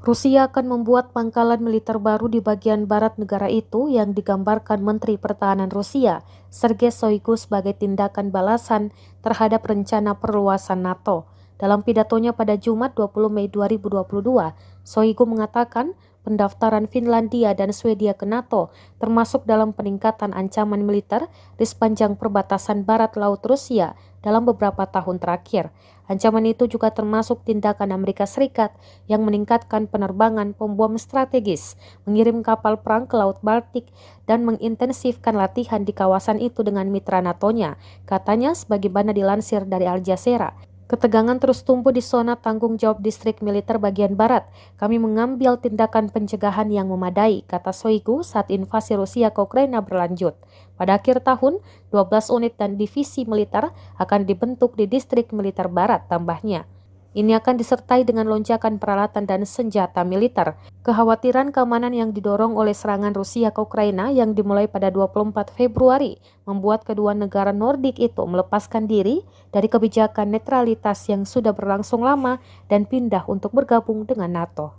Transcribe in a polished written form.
Rusia akan membuat pangkalan militer baru di bagian barat negara itu yang digambarkan Menteri Pertahanan Rusia, Sergei Shoigu, sebagai tindakan balasan terhadap rencana perluasan NATO. Dalam pidatonya pada Jumat 20 Mei 2022, Shoigu mengatakan pendaftaran Finlandia dan Swedia ke NATO termasuk dalam peningkatan ancaman militer di sepanjang perbatasan barat laut Rusia dalam beberapa tahun terakhir. Ancaman itu juga termasuk tindakan Amerika Serikat yang meningkatkan penerbangan pembom strategis, mengirim kapal perang ke Laut Baltik, dan mengintensifkan latihan di kawasan itu dengan mitra NATO-nya, katanya sebagaimana dilansir dari Al Jazeera. Ketegangan terus tumbuh di zona tanggung jawab distrik militer bagian barat. Kami mengambil tindakan pencegahan yang memadai, kata Shoigu saat invasi Rusia ke Ukraina berlanjut. Pada akhir tahun, 12 unit dan divisi militer akan dibentuk di distrik militer barat, tambahnya. Ini akan disertai dengan lonjakan peralatan dan senjata militer. Kekhawatiran keamanan yang didorong oleh serangan Rusia ke Ukraina yang dimulai pada 24 Februari membuat kedua negara Nordik itu melepaskan diri dari kebijakan netralitas yang sudah berlangsung lama dan pindah untuk bergabung dengan NATO.